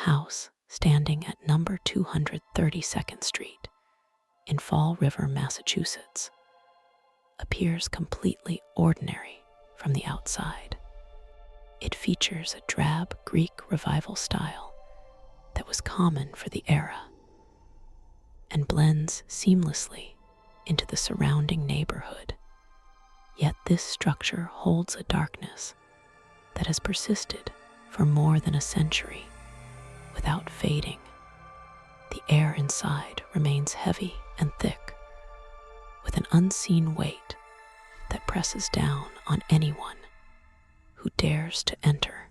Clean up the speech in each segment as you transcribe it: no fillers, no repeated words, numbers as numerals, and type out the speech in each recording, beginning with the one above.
house, standing at number 232nd Street in Fall River, Massachusetts, appears completely ordinary from the outside. It features a drab Greek Revival style that was common for the era and blends seamlessly into the surrounding neighborhood. Yet this structure holds a darkness that has persisted for more than a century without fading. The air inside remains heavy and thick, with an unseen weight that presses down on anyone who dares to enter.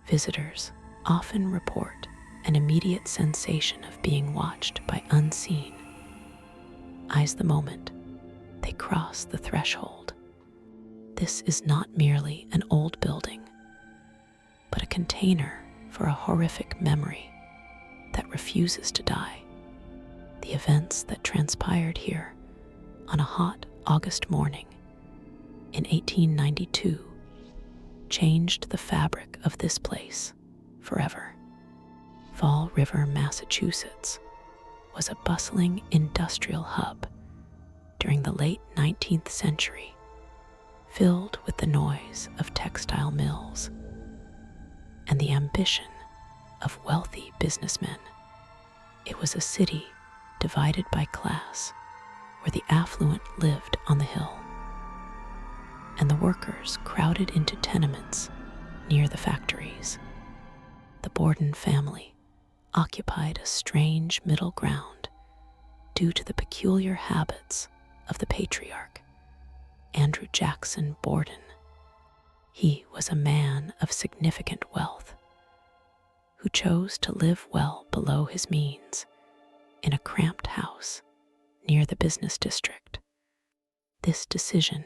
Visitors often report an immediate sensation of being watched by unseen eyes the moment they cross the threshold. This is not merely an old building, but a container for a horrific memory that refuses to die. The events that transpired here on a hot August morning in 1892 changed the fabric of this place forever. Fall River, Massachusetts was a bustling industrial hub during the late 19th century, filled with the noise of textile mills and the ambition of wealthy businessmen. It was a city divided by class, where the affluent lived on the hill and the workers crowded into tenements near the factories. The Borden family occupied a strange middle ground due to the peculiar habits of the patriarch, Andrew Jackson Borden. He was a man of significant wealth who chose to live well below his means in a cramped house near the business district. This decision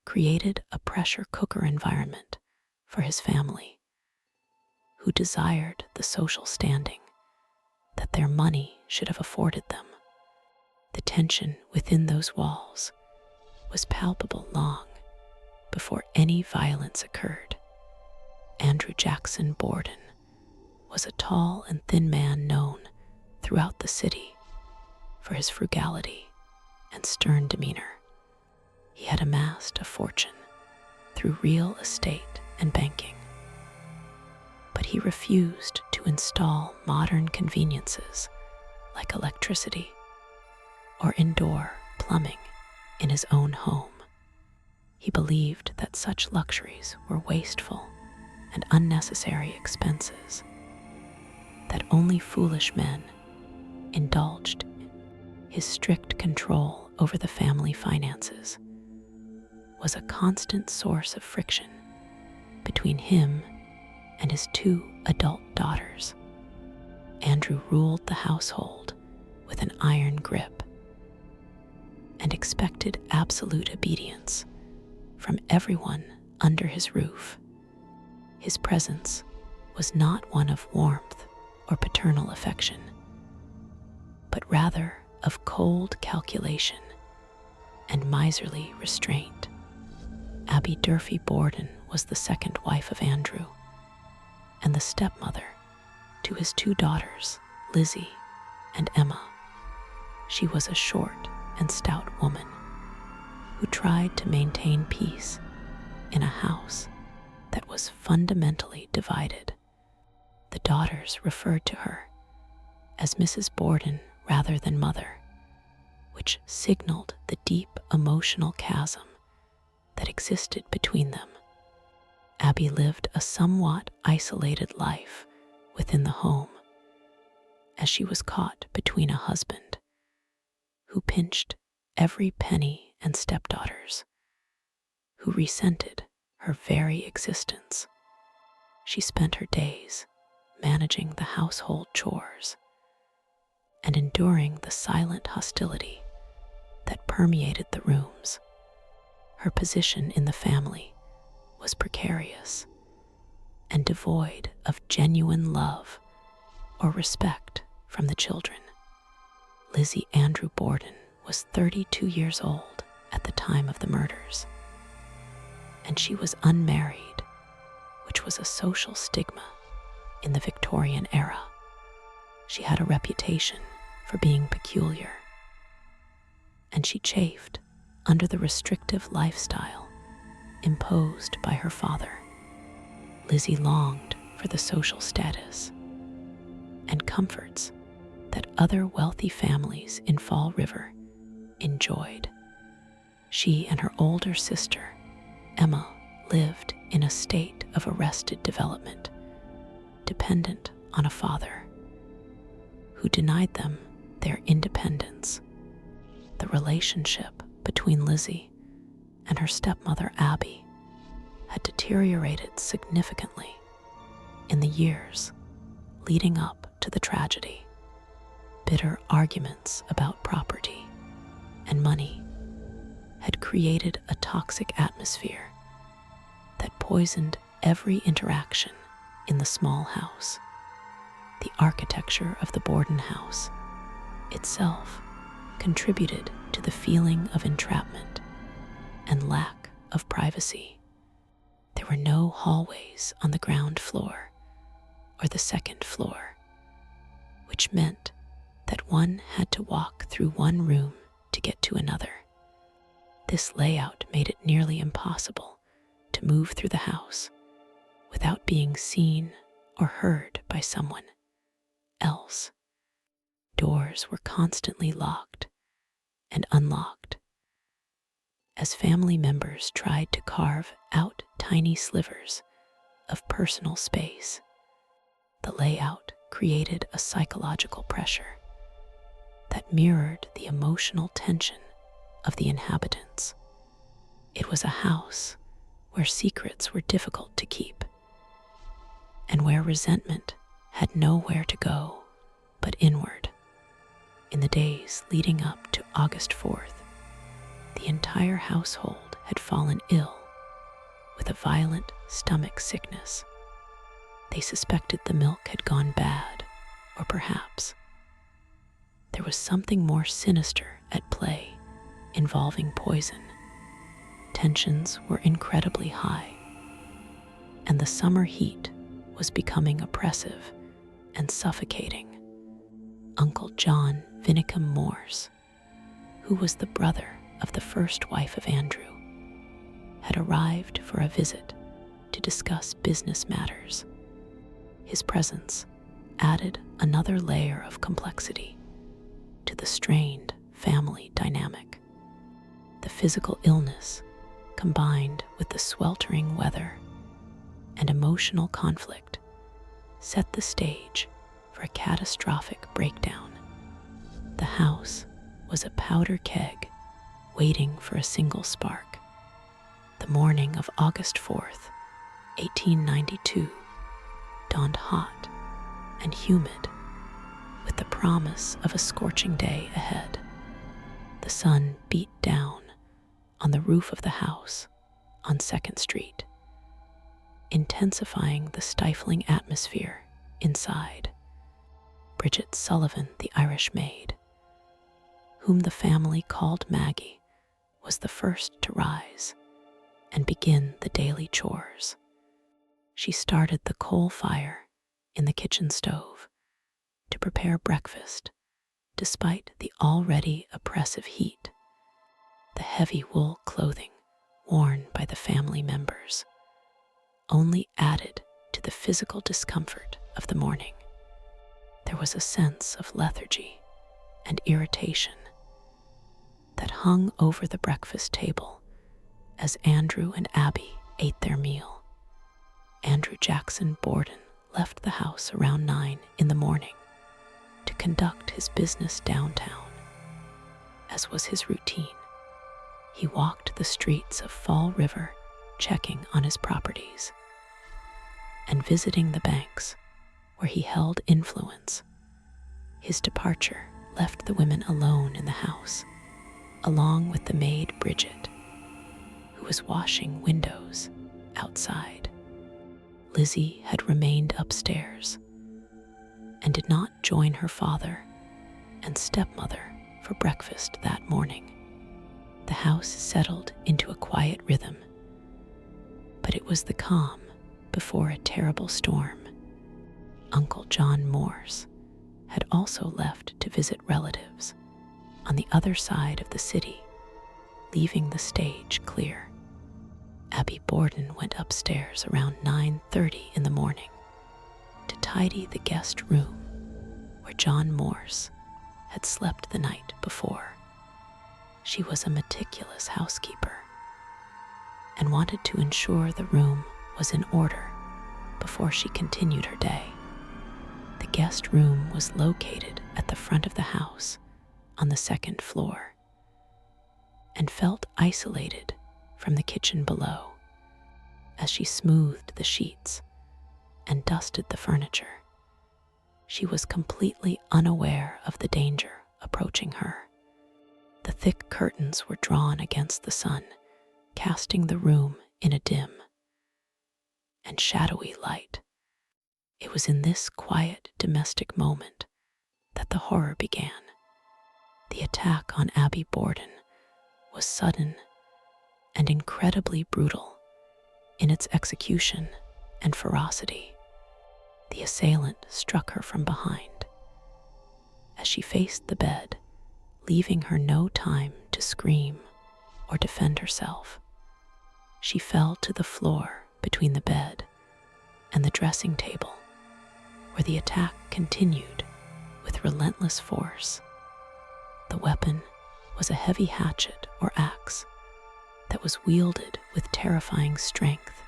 created a pressure cooker environment for his family, who desired the social standing that their money should have afforded them. The tension within those walls was palpable long before any violence occurred. Andrew Jackson Borden was a tall and thin man known throughout the city for his frugality and stern demeanor. He had amassed a fortune through real estate and banking, but he refused to install modern conveniences like electricity or indoor plumbing in his own home. He believed that such luxuries were wasteful and unnecessary expenses that only foolish men indulged in. His strict control over the family finances was a constant source of friction between him and his two adult daughters. Andrew ruled the household with an iron grip and expected absolute obedience from everyone under his roof. His presence was not one of warmth or paternal affection, but rather of cold calculation and miserly restraint. Abby Durfee Borden was the second wife of Andrew and the stepmother to his two daughters, Lizzie and Emma. She was a short and stout woman who tried to maintain peace in a house that was fundamentally divided. The daughters referred to her as Mrs. Borden rather than mother, which signaled the deep emotional chasm that existed between them. Abby lived a somewhat isolated life within the home, as she was caught between a husband who pinched every penny and stepdaughters who resented her very existence. She spent her days managing the household chores and enduring the silent hostility that permeated the rooms. Her position in the family was precarious and devoid of genuine love or respect from the children. Lizzie Andrew Borden was 32 years old at the time of the murders, and she was unmarried, which was a social stigma in the Victorian era. She had a reputation for being peculiar, and she chafed under the restrictive lifestyle imposed by her father. Lizzie longed for the social status and comforts that other wealthy families in Fall River enjoyed. She and her older sister, Emma, lived in a state of arrested development, dependent on a father who denied them their independence. The relationship between Lizzie and her stepmother Abby had deteriorated significantly in the years leading up to the tragedy. Bitter arguments about property and money had created a toxic atmosphere that poisoned every interaction in the small house. The architecture of the Borden house itself contributed to the feeling of entrapment and lack of privacy. There were no hallways on the ground floor or the second floor, which meant that one had to walk through one room to get to another. This layout made it nearly impossible to move through the house without being seen or heard by someone else. Doors were constantly locked and unlocked as family members tried to carve out tiny slivers of personal space. The layout created a psychological pressure that mirrored the emotional tension of the inhabitants. It was a house where secrets were difficult to keep and where resentment had nowhere to go but inward. In the days leading up to August 4th, the entire household had fallen ill with a violent stomach sickness. They suspected the milk had gone bad, or perhaps there was something more sinister at play involving poison. Tensions were incredibly high, and the summer heat was becoming oppressive and suffocating. Uncle John Vinicum Morse, who was the brother of the first wife of Andrew, had arrived for a visit to discuss business matters. His presence added another layer of complexity to the strained family dynamic. The physical illness, combined with the sweltering weather and emotional conflict, set the stage for a catastrophic breakdown. The house was a powder keg waiting for a single spark. The morning of August 4th, 1892, dawned hot and humid, with the promise of a scorching day ahead. The sun beat down on the roof of the house on 2nd Street, intensifying the stifling atmosphere inside. Bridget Sullivan, the Irish maid, whom the family called Maggie, was the first to rise and begin the daily chores. She started the coal fire in the kitchen stove to prepare breakfast, despite the already oppressive heat. The heavy wool clothing worn by the family members only added to the physical discomfort of the morning. There was a sense of lethargy and irritation that hung over the breakfast table as Andrew and Abby ate their meal. Andrew Jackson Borden left the house around 9 in the morning to conduct his business downtown. As was his routine, he walked the streets of Fall River, checking on his properties and visiting the banks where he held influence. His departure left the women alone in the house, along with the maid Bridget, who was washing windows outside. Lizzie had remained upstairs and did not join her father and stepmother for breakfast that morning. The house settled into a quiet rhythm, but it was the calm before a terrible storm. Uncle John Morse had also left to visit relatives on the other side of the city, leaving the stage clear. Abby Borden went upstairs around 9:30 in the morning to tidy the guest room where John Morse had slept the night before. She was a meticulous housekeeper and wanted to ensure the room was in order before she continued her day. The guest room was located at the front of the house on the second floor and felt isolated from the kitchen below. As she smoothed the sheets and dusted the furniture, she was completely unaware of the danger approaching her. The thick curtains were drawn against the sun, casting the room in a dim and shadowy light. It was in this quiet domestic moment that the horror began. The attack on Abby Borden was sudden and incredibly brutal in its execution and ferocity. The assailant struck her from behind as she faced the bed, leaving her no time to scream or defend herself. She fell to the floor between the bed and the dressing table, where the attack continued with relentless force. The weapon was a heavy hatchet or axe that was wielded with terrifying strength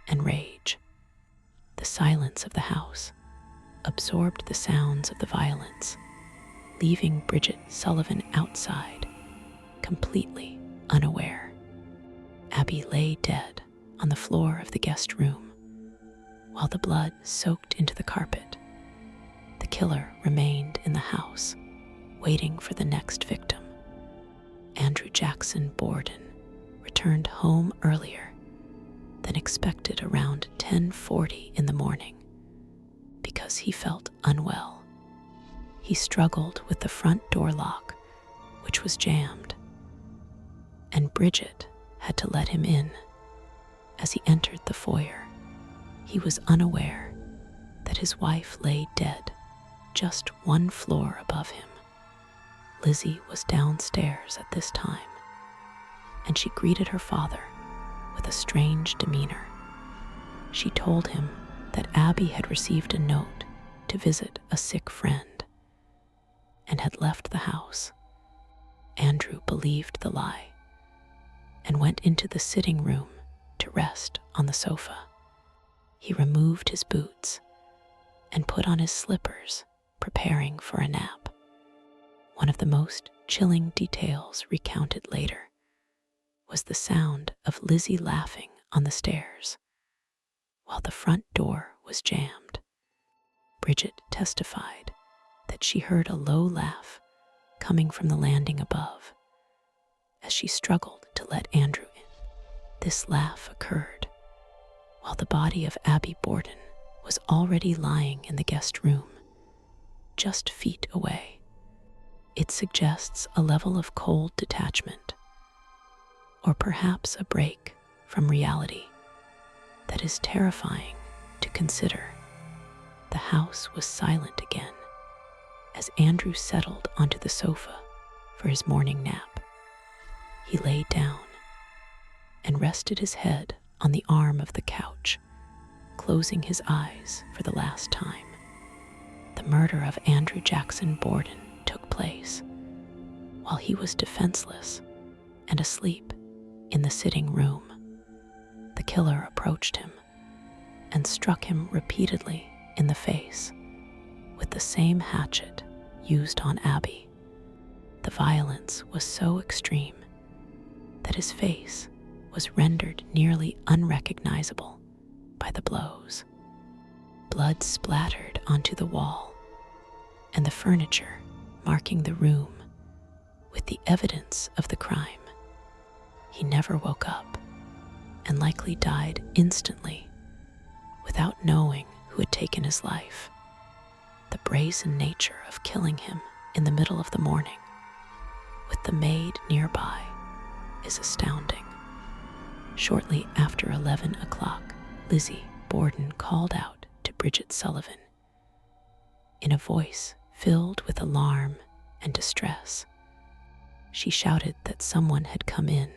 and rage. The silence of the house absorbed the sounds of the violence, leaving Bridget Sullivan outside, completely unaware. Abby lay dead on the floor of the guest room, while the blood soaked into the carpet. The killer remained in the house, waiting for the next victim. Andrew Jackson Borden returned home earlier than expected around 10:40 in the morning because he felt unwell. He struggled with the front door lock, which was jammed, and Bridget had to let him in. As he entered the foyer, he was unaware that his wife lay dead just one floor above him. Lizzie was downstairs at this time, and she greeted her father with a strange demeanor. She told him that Abby had received a note to visit a sick friend and had left the house. Andrew believed the lie and went into the sitting room to rest on the sofa. He removed his boots and put on his slippers, preparing for a nap. One of the most chilling details recounted later was the sound of Lizzie laughing on the stairs while the front door was jammed. Bridget testified that she heard a low laugh coming from the landing above as she struggled to let Andrew in. This laugh occurred while the body of Abby Borden was already lying in the guest room, just feet away. It suggests a level of cold detachment, or perhaps a break from reality, that is terrifying to consider. The house was silent again as Andrew settled onto the sofa for his morning nap. He lay down and rested his head on the arm of the couch, closing his eyes for the last time. The murder of Andrew Jackson Borden took place while he was defenseless and asleep in the sitting room. The killer approached him and struck him repeatedly in the face with the same hatchet used on Abby. The violence was so extreme that his face was rendered nearly unrecognizable by the blows. Blood splattered onto the wall and the furniture, marking the room with the evidence of the crime. He never woke up and likely died instantly without knowing who had taken his life. The brazen nature of killing him in the middle of the morning with the maid nearby is astounding. Shortly after 11 o'clock, Lizzie Borden called out to Bridget Sullivan In a voice filled with alarm and distress, she shouted that someone had come in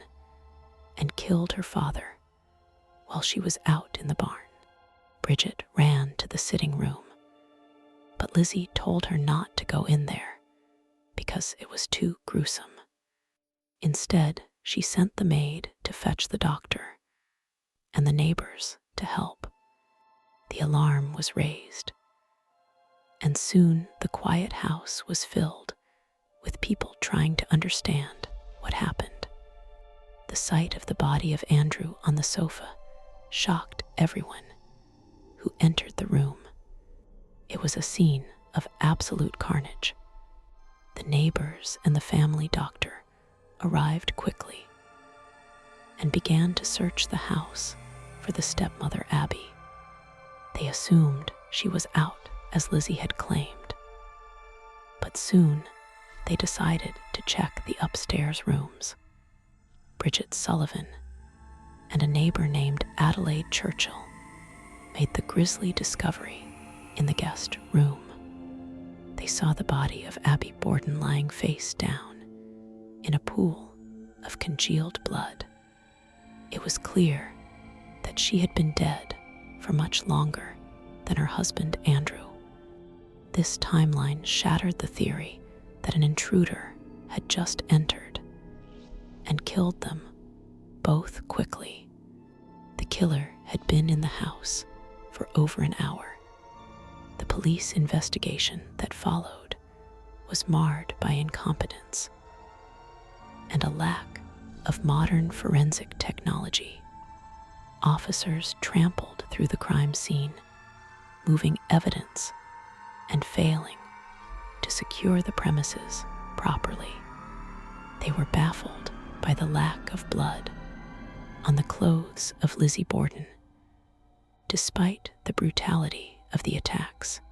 and killed her father while she was out in the barn. Bridget ran to the sitting room, but Lizzie told her not to go in there because it was too gruesome. Instead, she sent the maid to fetch the doctor and the neighbors to help. The alarm was raised, and soon the quiet house was filled with people trying to understand what happened. The sight of the body of Andrew on the sofa shocked everyone who entered the room. It was a scene of absolute carnage. The neighbors and the family doctor arrived quickly and began to search the house for the stepmother Abby. They assumed she was out, as Lizzie had claimed. But soon they decided to check the upstairs rooms. Bridget Sullivan and a neighbor named Adelaide Churchill made the grisly discovery in the guest room. They saw the body of Abby Borden lying face down in a pool of congealed blood. It was clear that she had been dead for much longer than her husband Andrew. This timeline shattered the theory that an intruder had just entered and killed them both quickly. The killer had been in the house for over an hour. The police investigation that followed was marred by incompetence and a lack of modern forensic technology. Officers trampled through the crime scene, moving evidence and failing to secure the premises properly. They were baffled by the lack of blood on the clothes of Lizzie Borden. Despite the brutality of the attacks,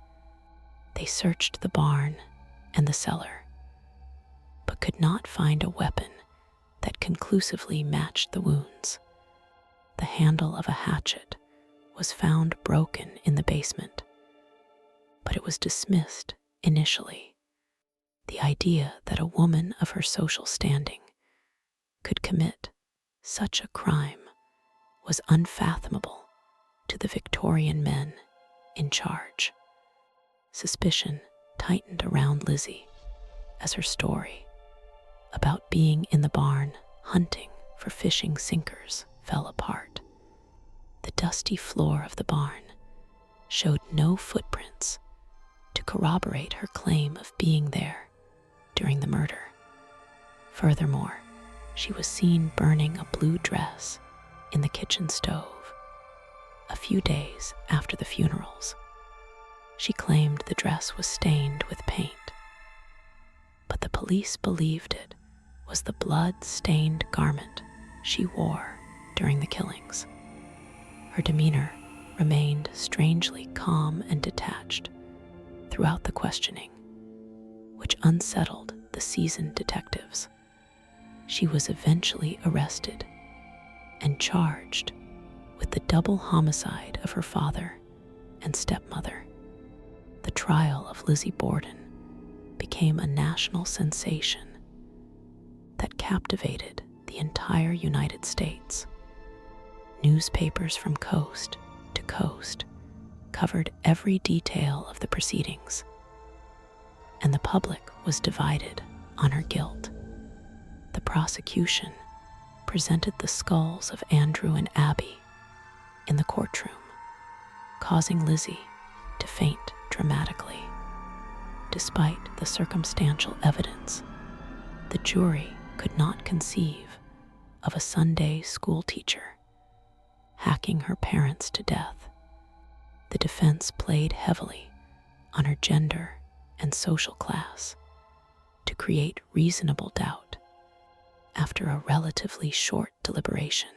they searched the barn and the cellar, but could not find a weapon that conclusively matched the wounds. The handle of a hatchet was found broken in the basement, but it was dismissed initially. The idea that a woman of her social standing could commit such a crime was unfathomable to the Victorian men in charge. Suspicion tightened around Lizzie as her story about being in the barn hunting for fishing sinkers fell apart. The dusty floor of the barn showed no footprints to corroborate her claim of being there during the murder. Furthermore, she was seen burning a blue dress in the kitchen stove a few days after the funerals. She claimed the dress was stained with paint, but the police believed it was the blood-stained garment she wore during the killings. Her demeanor remained strangely calm and detached throughout the questioning, which unsettled the seasoned detectives. She was eventually arrested and charged with the double homicide of her father and stepmother. The trial of Lizzie Borden became a national sensation that captivated the entire United States. Newspapers from coast to coast covered every detail of the proceedings, and the public was divided on her guilt. The prosecution presented the skulls of Andrew and Abby in the courtroom, causing Lizzie to faint dramatically. Despite the circumstantial evidence, the jury could not conceive of a Sunday school teacher hacking her parents to death. The defense played heavily on her gender and social class to create reasonable doubt. After a relatively short deliberation,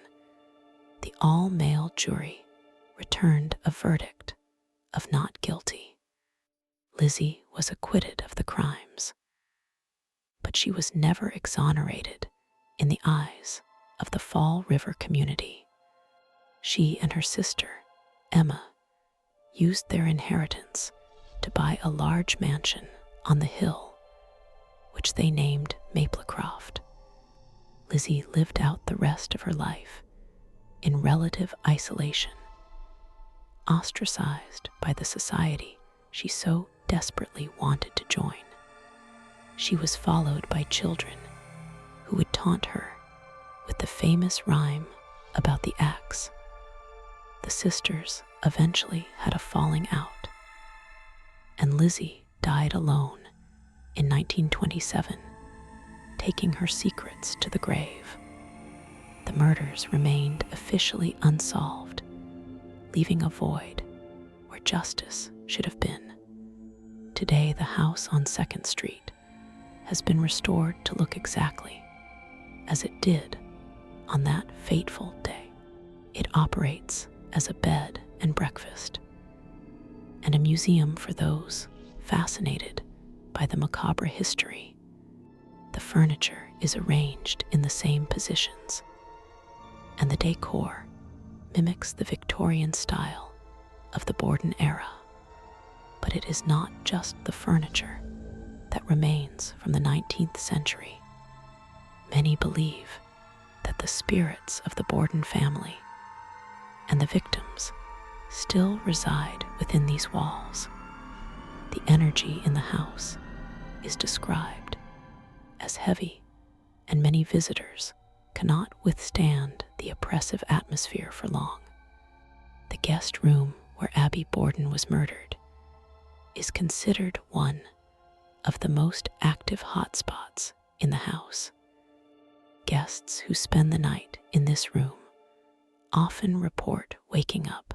the all-male jury returned a verdict of not guilty. Lizzie was acquitted of the crimes, but she was never exonerated in the eyes of the Fall River community. She and her sister, Emma, used their inheritance to buy a large mansion on the hill, which they named Maplecroft. Lizzie lived out the rest of her life in relative isolation, ostracized by the society she so desperately wanted to join. She was followed by children who would taunt her with the famous rhyme about the axe. The sisters eventually had a falling out, and Lizzie died alone in 1927, taking her secrets to the grave. The murders remained officially unsolved, leaving a void where justice should have been. Today, the house on 2nd Street has been restored to look exactly as it did on that fateful day. It operates as a bed and breakfast, and a museum for those fascinated by the macabre history. The furniture is arranged in the same positions, and the decor mimics the Victorian style of the Borden era. But it is not just the furniture that remains from the 19th century. Many believe that the spirits of the Borden family and the victims still reside within these walls. The energy in the house is described as heavy, and many visitors cannot withstand the oppressive atmosphere for long. The guest room where Abby Borden was murdered is considered one of the most active hotspots in the house. Guests who spend the night in this room often report waking up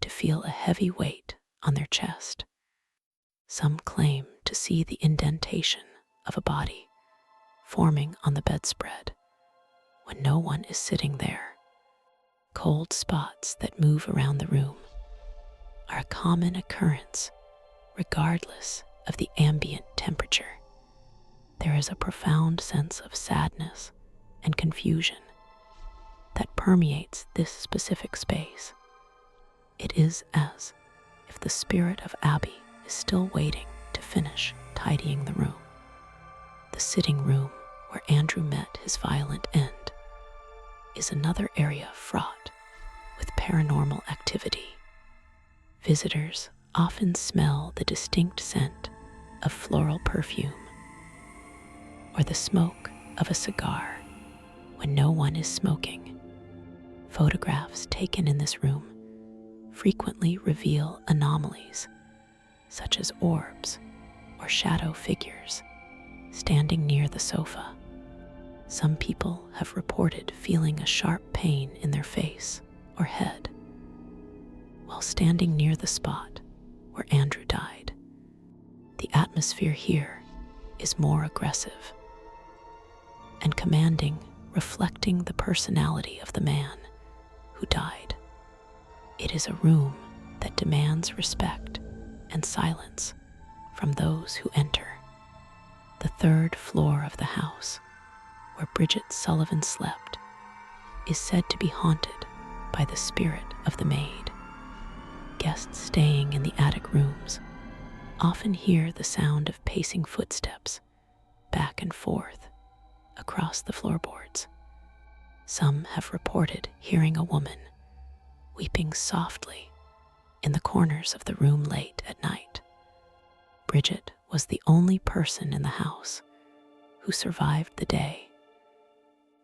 to feel a heavy weight on their chest. Some claim to see the indentation of a body forming on the bedspread when no one is sitting there. Cold spots that move around the room are a common occurrence regardless of the ambient temperature. There is a profound sense of sadness and confusion that permeates this specific space. It is as if the spirit of Abby is still waiting to finish tidying the room. The sitting room where Andrew met his violent end is another area fraught with paranormal activity. Visitors often smell the distinct scent of floral perfume or the smoke of a cigar when no one is smoking. Photographs taken in this room frequently reveal anomalies such as orbs or shadow figures standing near the sofa. Some people have reported feeling a sharp pain in their face or head while standing near the spot where Andrew died. The atmosphere here is more aggressive and commanding, reflecting the personality of the man who died. It is a room that demands respect and silence from those who enter. The 3rd floor of the house, where Bridget Sullivan slept, is said to be haunted by the spirit of the maid. Guests staying in the attic rooms often hear the sound of pacing footsteps back and forth across the floorboards. Some have reported hearing a woman weeping softly in the corners of the room late at night. Bridget was the only person in the house who survived the day,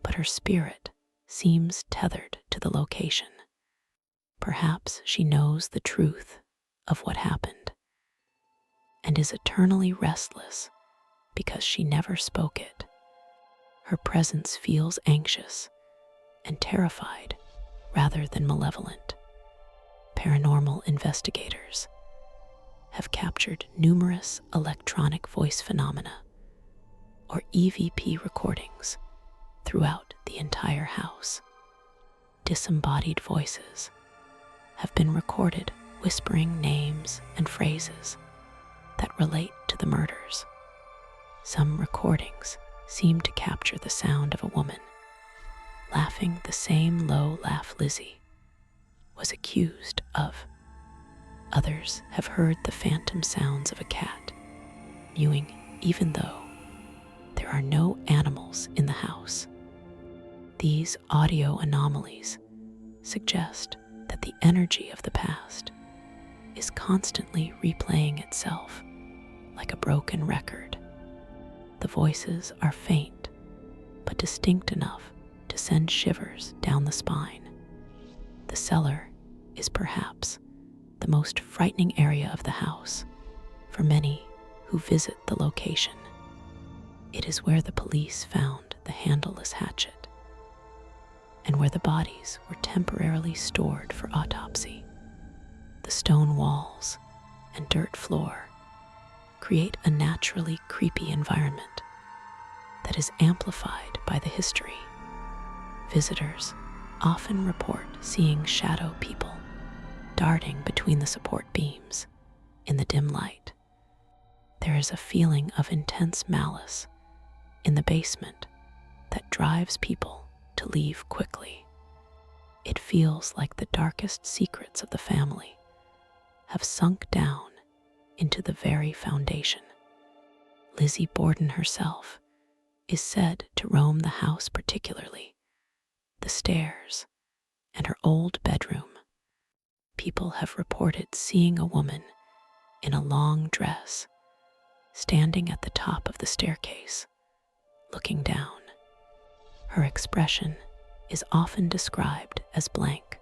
but her spirit seems tethered to the location. Perhaps she knows the truth of what happened and is eternally restless because she never spoke it. Her presence feels anxious and terrified rather than malevolent. Paranormal investigators have captured numerous electronic voice phenomena, or EVP recordings, throughout the entire house. Disembodied voices have been recorded whispering names and phrases that relate to the murders. Some recordings seem to capture the sound of a woman laughing the same low laugh Lizzie was accused of. Others have heard the phantom sounds of a cat mewing even though there are no animals in the house. These audio anomalies suggest that the energy of the past is constantly replaying itself like a broken record. The voices are faint but distinct enough to send shivers down the spine. The cellar is perhaps the most frightening area of the house for many who visit the location. It is where the police found the handleless hatchet and where the bodies were temporarily stored for autopsy. The stone walls and dirt floor create a naturally creepy environment that is amplified by the history. Visitors often report seeing shadow people darting between the support beams in the dim light. There is a feeling of intense malice in the basement that drives people to leave quickly. It feels like the darkest secrets of the family have sunk down into the very foundation. Lizzie Borden herself is said to roam the house, particularly the stairs and her old bedroom. People have reported seeing a woman in a long dress standing at the top of the staircase, looking down. Her expression is often described as blank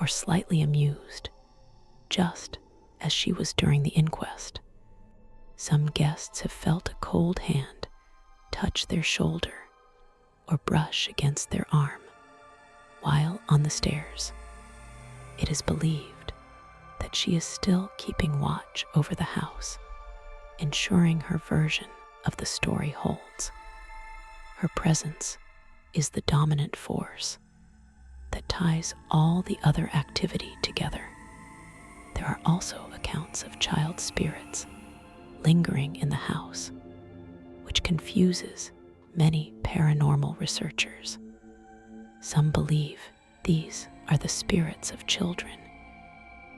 or slightly amused, just as she was during the inquest. Some guests have felt a cold hand touch their shoulder or brush against their arm while on the stairs. It is believed that she is still keeping watch over the house, ensuring her version of the story holds. Her presence is the dominant force that ties all the other activity together. There are also accounts of child spirits lingering in the house, which confuses many paranormal researchers. Some believe these are the spirits of children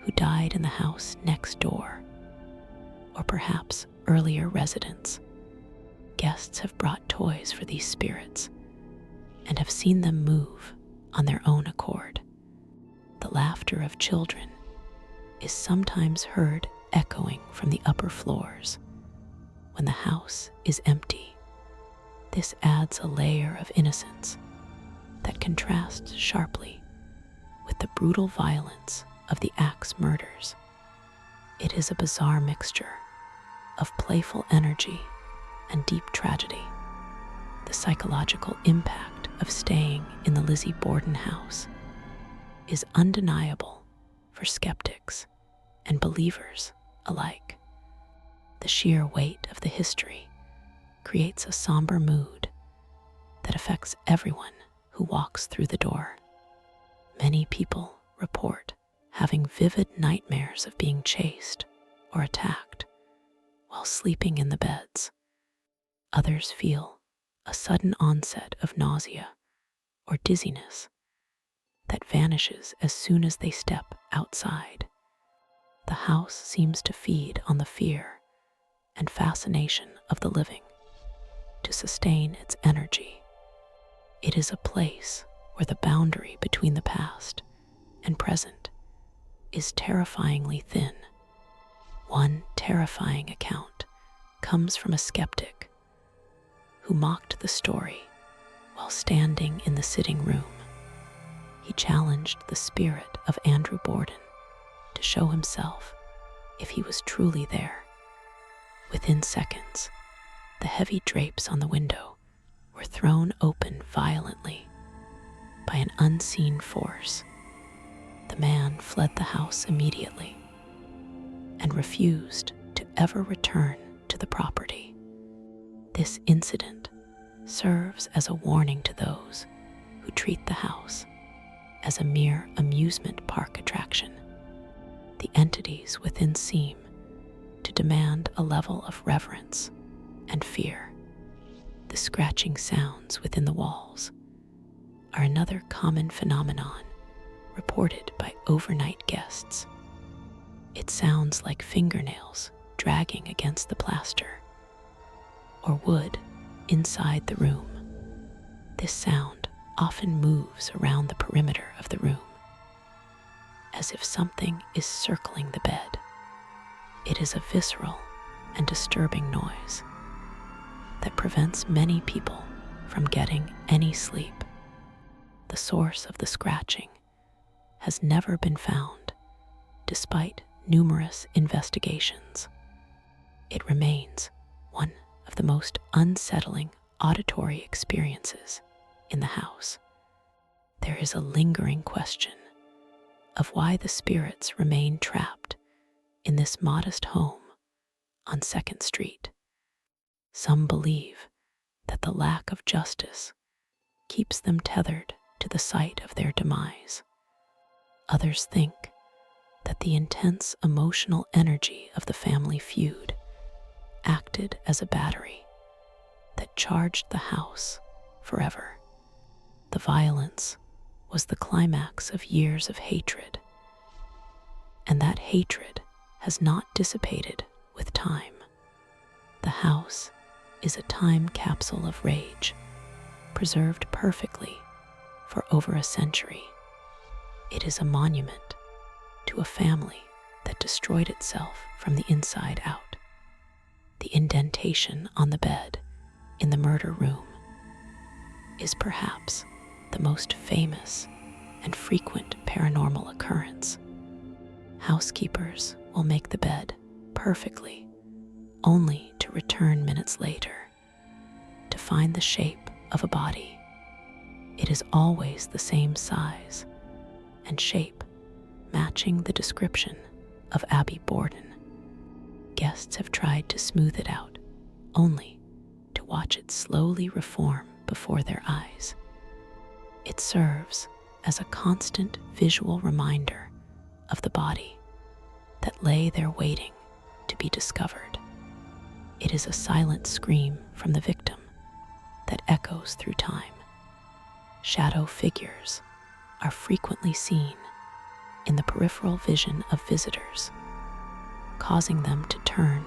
who died in the house next door, or perhaps earlier residents. Guests have brought toys for these spirits and have seen them move on their own accord. The laughter of children is sometimes heard echoing from the upper floors when the house is empty. This adds a layer of innocence that contrasts sharply with the brutal violence of the axe murders. It is a bizarre mixture of playful energy and deep tragedy. The psychological impact of staying in the Lizzie Borden house is undeniable for skeptics and believers alike. The sheer weight of the history creates a somber mood that affects everyone who walks through the door. Many people report having vivid nightmares of being chased or attacked while sleeping in the beds. Others feel a sudden onset of nausea or dizziness that vanishes as soon as they step outside. The house seems to feed on the fear and fascination of the living to sustain its energy. It is a place where the boundary between the past and present is terrifyingly thin. One terrifying account comes from a skeptic who mocked the story while standing in the sitting room. He challenged the spirit of Andrew Borden to show himself if he was truly there. Within seconds, the heavy drapes on the window were thrown open violently by an unseen force. The man fled the house immediately and refused to ever return to the property. This incident serves as a warning to those who treat the house as a mere amusement park attraction. The entities within seem to demand a level of reverence and fear. The scratching sounds within the walls are another common phenomenon reported by overnight guests. It sounds like fingernails dragging against the plaster, or wood inside the room. This sound often moves around the perimeter of the room, as if something is circling the bed. It is a visceral and disturbing noise that prevents many people from getting any sleep. The source of the scratching has never been found, despite numerous investigations. It remains one of the most unsettling auditory experiences in the house. There is a lingering question of why the spirits remain trapped in this modest home on 2nd Street. Some believe that the lack of justice keeps them tethered to the site of their demise. Others think that the intense emotional energy of the family feud acted as a battery that charged the house forever. The violence was the climax of years of hatred, and that hatred has not dissipated with time. The house is a time capsule of rage, preserved perfectly for over a century. It is a monument to a family that destroyed itself from the inside out. The indentation on the bed in the murder room is perhaps the most famous and frequent paranormal occurrence. Housekeepers will make the bed perfectly, only to return minutes later to find the shape of a body. It is always the same size and shape, matching the description of Abby Borden. Guests have tried to smooth it out, only to watch it slowly reform before their eyes. It serves as a constant visual reminder of the body that lay there waiting to be discovered. It is a silent scream from the victim that echoes through time. Shadow figures are frequently seen in the peripheral vision of visitors, causing them to turn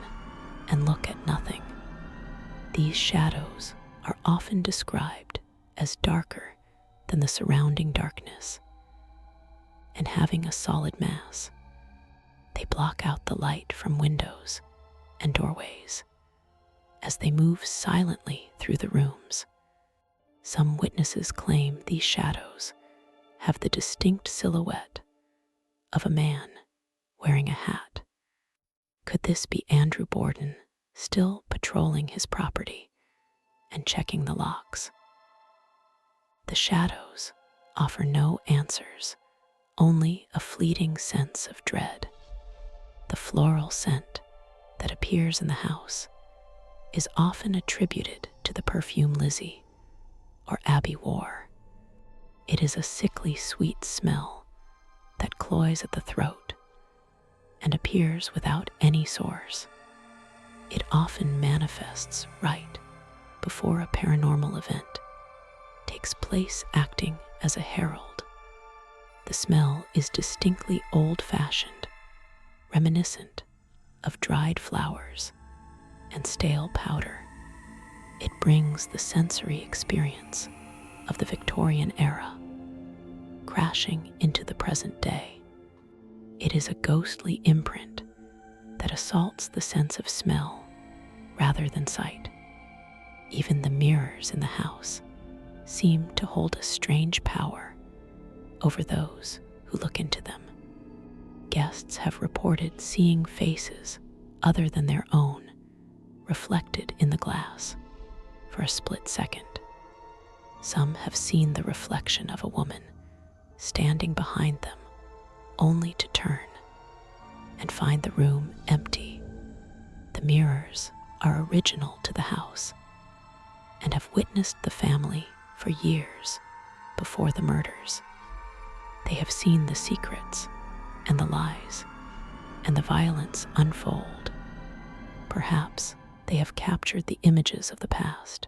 and look at nothing. These shadows are often described as darker than the surrounding darkness, and having a solid mass, they block out the light from windows and doorways as they move silently through the rooms. Some witnesses claim these shadows have the distinct silhouette of a man wearing a hat. Could this be Andrew Borden still patrolling his property and checking the locks? The shadows offer no answers, only a fleeting sense of dread. The floral scent that appears in the house is often attributed to the perfume Lizzie or Abby wore. It is a sickly sweet smell that cloys at the throat and appears without any source. It often manifests right before a paranormal event takes place, acting as a herald. The smell is distinctly old-fashioned, reminiscent of dried flowers and stale powder. It brings the sensory experience of the Victorian era crashing into the present day. It is a ghostly imprint that assaults the sense of smell rather than sight. Even the mirrors in the house seem to hold a strange power over those who look into them. Guests have reported seeing faces other than their own reflected in the glass for a split second. Some have seen the reflection of a woman standing behind them, only to turn and find the room empty. The mirrors are original to the house and have witnessed the family for years before the murders. They have seen the secrets and the lies and the violence unfold. Perhaps they have captured the images of the past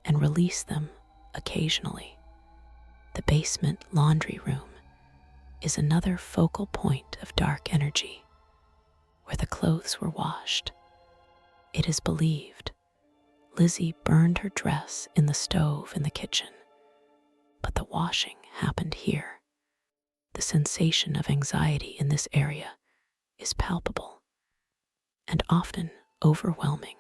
and released them occasionally. The basement laundry room is another focal point of dark energy. where the clothes were washed. It is believed Lizzie burned her dress in the stove in the kitchen, but the washing happened here. The sensation of anxiety in this area is palpable and often overwhelming.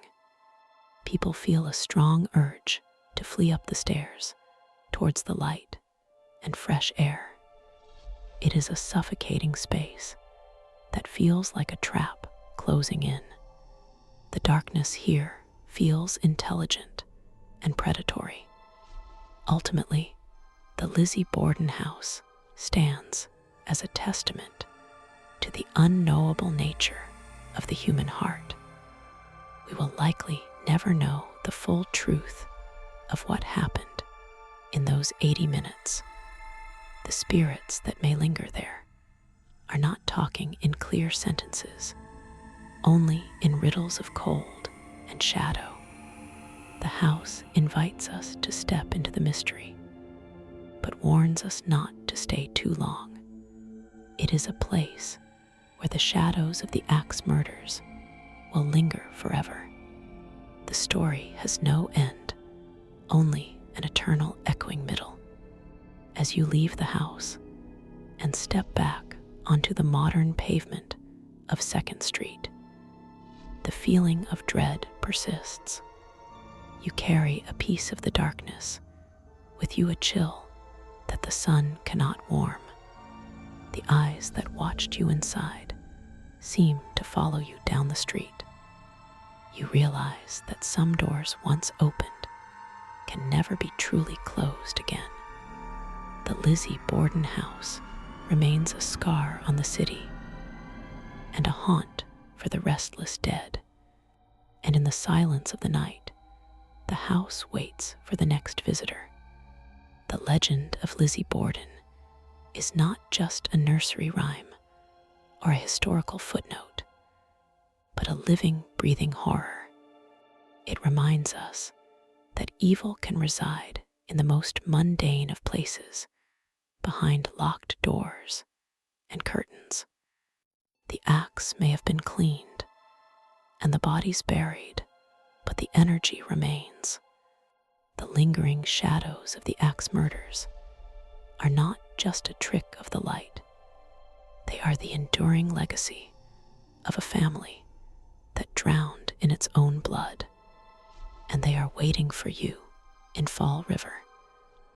People feel a strong urge to flee up the stairs towards the light and fresh air. It is a suffocating space that feels like a trap closing in. The darkness here feels intelligent and predatory. Ultimately, the Lizzie Borden House stands as a testament to the unknowable nature of the human heart. We will likely never know the full truth of what happened in those 80 minutes. The spirits that may linger there are not talking in clear sentences, only in riddles of cold and shadow. The house invites us to step into the mystery, but warns us not to stay too long. It is a place where the shadows of the axe murders will linger forever. The story has no end, only an eternal echoing middle. As you leave the house and step back onto the modern pavement of 2nd Street, the feeling of dread persists. You carry a piece of the darkness, with you a chill that the sun cannot warm. The eyes that watched you inside seem to follow you down the street. You realize that some doors once opened can never be truly closed again. The Lizzie Borden House remains a scar on the city and a haunt for the restless dead. And in the silence of the night, the house waits for the next visitor. The legend of Lizzie Borden is not just a nursery rhyme or a historical footnote, but a living, breathing horror. It reminds us that evil can reside in the most mundane of places, behind locked doors and curtains. The axe may have been cleaned and the bodies buried, but the energy remains. The lingering shadows of the axe murders are not just a trick of the light. They are the enduring legacy of a family that drowned in its own blood, and they are waiting for you in Fall River.